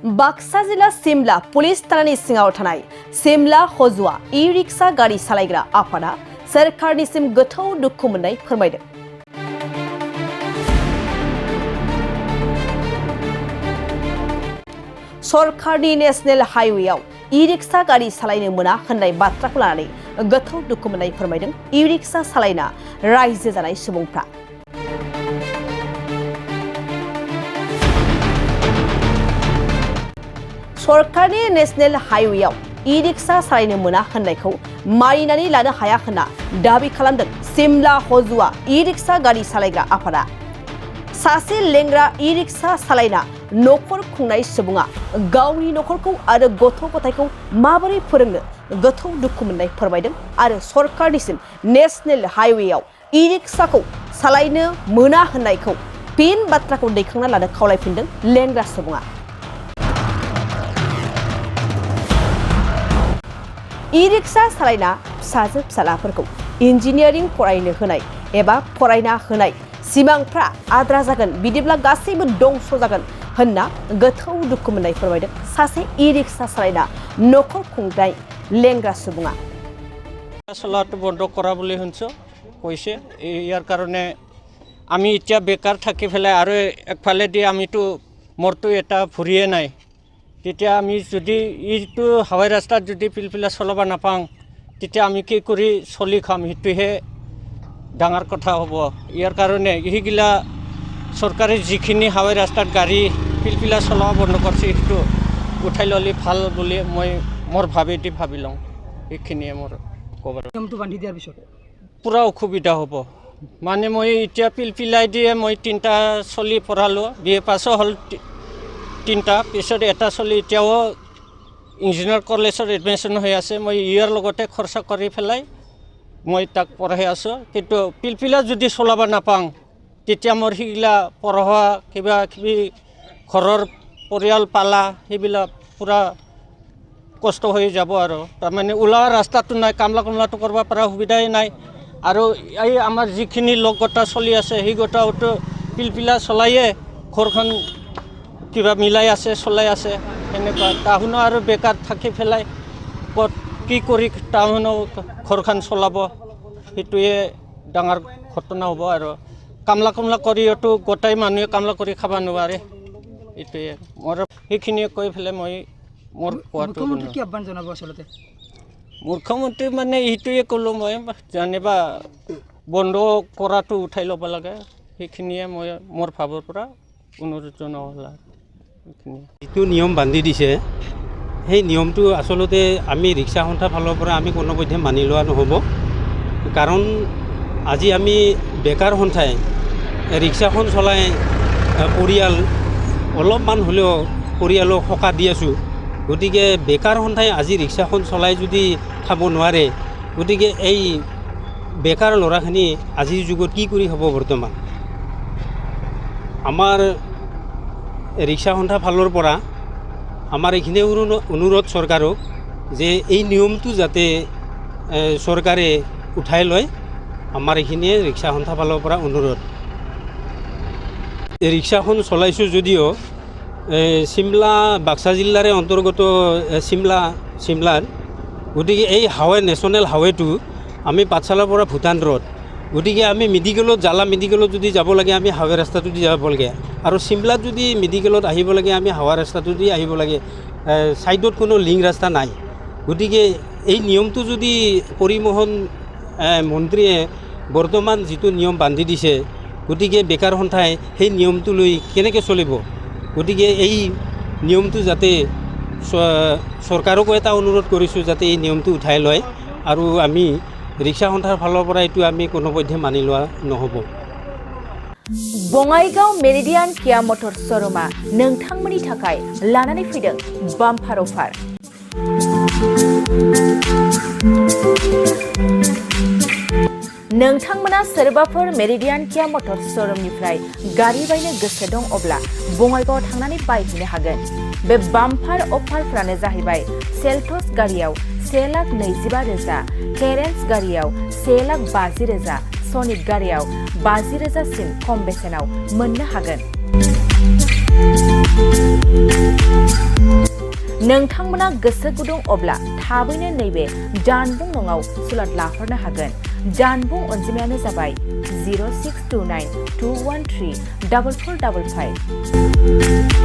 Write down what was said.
बाक्सा जिला सिमला पुलिस थानानि सिङाव थानाय सिमला हजुआ ई-रिक्शा गारि सालायग्रा आफादा सोरखारनिसिम गोथौ दुखु मोननाय फोरमायदों। सरकारनि नेशनेल हाइवेआव ई-रिक्शा गारि सालायनो मोना होननाय बाथ्राखौ लानानै गोथौ दुखु मोननाय फोरमायदों ई-रिक्शा सालायना रायजो जानाय सुबुंफ्रा। सरकारनि नेशनेल हाइवेआव ई-रिक्शा सालायनो मोना होननायखौ मानिनानै लानो हाया होनना दाबि खालामदों सिमला हजुआ ई-रिक्शा गारि सालायग्रा आफादा। सासे लेंग्रा ई-रिक्शा सालायना नखर खुंनाय सुबुङा गावनि नखरखौ आरो गथ' गथायखौ माबोरै फोरोंनो गोथौ दुखु मोननाय फोरमायदों आरो सरकारनिसिम नेशनेल हाइवेआव ई-रिक्शाखौ सालायनो मोना होननायखौ फिन बाथ्राखौ दैखांना लानो खावलायफिनदों लेंग्रा सुबुङा। ई-रिक्शा सालायना फिसाजो फिसालाफोरखौ इन्जिनियारिं फरायनो होनाय एबा फरायना होनाय सिमांफ्रा आद्रा जागोन, बिदिब्ला गासैबो दंस जागोन होनना गोथौ दुखु मोननाय फोरमायदों सासे ई-रिक्शा सालायना नखर खुंनाय लेंग्रा सुबुङा। চলাটো বন্ধ কৰা বুলি শুনিছোঁ কৈছে। ইয়াৰ কাৰণে আমি এতিয়া বেকাৰ থাকি পেলাই আৰু একফালেদি আমিতো মোৰতো এটা ভৰিয়ে নাই, তেতিয়া আমি যদি এইটো হাৱাই ৰাস্তাত যদি পিলপিলা চলাব নাপাওঁ তেতিয়া আমি কি কৰি চলি খাম, সেইটোহে ডাঙৰ কথা হ'ব। ইয়াৰ কাৰণে এইগিলা চৰকাৰে যিখিনি হাৱাই ৰাস্তাত গাড়ী পিলপিলা চলাব বন্ধ কৰিছে সেইটো উঠাই ল'লে ভাল বুলি মই মোৰ ভাবি লওঁ। এইখিনিয়ে মোৰ ক'ব। নিয়মটো বান্ধি দিয়াৰ পিছত পূৰা অসুবিধা হ'ব। মানে মই এতিয়া পিলপিলাই দিয়ে মই 3টা চলি পঢ়ালোঁ, BA পাছো হ'ল 3টা, পিছত এটা চলি এতিয়াও ইঞ্জিনিয়াৰ কলেজত এডমিশ্যন হৈ আছে। মই ইয়াৰ লগতে খৰচা কৰি পেলাই মই তাক পঢ়াই আছোঁ, কিন্তু পিলপিলা যদি চলাব নাপাওঁ তেতিয়া মোৰ সেইগিলা পঢ়োৱা কিবা কিবি ঘৰৰ পৰিয়াল পালা সেইবিলাক পূৰা কষ্ট হৈ যাব। আৰু তাৰমানে ওলোৱা ৰাস্তাটো নাই, কামলাটো কৰিব পৰা সুবিধাই নাই। আৰু এই আমাৰ যিখিনি লগগোটা চলি আছে সেই গোটাওতো পিলপিলা চলায়ে ঘৰখন কিবা মিলাই আছে, চলাই আছে। সেনেকুৱা তাহুনো আৰু বেকাৰ থাকি পেলাই ক'ত কি কৰি তাহুনো ঘৰখন চলাব, সেইটোৱে ডাঙৰ ঘটনা হ'ব। আৰু কামলা কৰিওতো গোটাই মানুহে কামলা কৰি খাব নোৱাৰে, এইটোৱে মোৰ সেইখিনিয়ে কৈ পেলাই মই মোৰ কোৱাটো। কি আহ্বান জনাব আচলতে মুখ্যমন্ত্ৰী মানে এইটোৱে ক'লোঁ মই, যেনিবা বন্ধ কৰাটো উঠাই ল'ব লাগে, সেইখিনিয়ে মই মোৰ ভাৱৰ পৰা অনুৰোধ জনোৱা। যিটো নিয়ম বান্ধি দিছে সেই নিয়মটো আচলতে আমি ৰিক্সা সন্থাৰ ফালৰ পৰা আমি কোনোপধ্যে মানি লোৱা নহ'ব। কাৰণ আজি আমি বেকাৰ সন্থাই ৰিক্সাখন চলাই পৰিয়াল অলপমান হ'লেও পৰিয়ালক সকাহ দি আছোঁ। গতিকে বেকাৰ সন্থাই আজি ৰিক্সাখন চলাই যদি খাব নোৱাৰে, গতিকে এই বেকাৰ ল'ৰাখিনি আজিৰ যুগত কি কৰি হ'ব। বৰ্তমান আমাৰ ৰিক্সা সন্থাৰ ফালৰ পৰা আমাৰ এইখিনি অনুৰোধ চৰকাৰক যে এই নিয়মটো যাতে চৰকাৰে উঠাই লয়, আমাৰ এইখিনিয়ে ৰিক্সা সন্থাৰ ফালৰ পৰা অনুৰোধ। ৰিক্সাখন চলাইছোঁ যদিও চিমলা বাক্সা জিলাৰে অন্তৰ্গত চিমলাৰ, গতিকে এই হাইৱে নেশ্যনেল হাইৱেটো আমি পাঠশালাৰ পৰা ভূটান ৰোড, গতিকে আমি মেডিকেলত জালা মেডিকেলত যদি যাব লাগে আমি হাইৱে ৰাস্তাটো দি যাব লাগে, আৰু চিমলাত যদি মেডিকেলত আহিব লাগে আমি হাৱা ৰাস্তাটো দি আহিব লাগে। ছাইডত কোনো লিংক ৰাস্তা নাই। গতিকে এই নিয়মটো যদি পৰিবহণ মন্ত্ৰীয়ে বৰ্তমান যিটো নিয়ম বান্ধি দিছে, গতিকে বেকাৰ সন্থাই সেই নিয়মটো লৈ কেনেকৈ চলিব। গতিকে এই নিয়মটো যাতে চৰকাৰকো এটা অনুৰোধ কৰিছোঁ যাতে এই নিয়মটো উঠাই লয়, আৰু আমি ৰিক্সা সন্থাৰ ফালৰ পৰা এইটো আমি কোনোপধ্যে মানি লোৱা নহ'ব। বঙাইগাঁও মেৰিডিয়ান কিয়া मटर श'रुमा नोंथांमोननि थाखाय लानानै फैदों बाम्पार अफार। नोंथांमोना सोरबाफोर मेरिडियान किया मटर श'रुमनिफ्राय गारि बायनो गोसो दं अब्ला बङाइगावआव थांनानै बायहैनो हागोन। बे बाम्पार अफारफ्रानो जाहैबाय सेल्टस गारियाव 1,25,000, केरेन्स गारियाव 1,50,000, सनिक गारियाव 50,000 सिम खम बेसेनाव मोननो हागोन। नोंथांमोना गोसो गुदुं अब्ला थाबैनो नैबे जानबुं नङाव सुलाद लाहरनो हागोन। जानबुं अनजिमायानो जाबाय 0629 213 4455।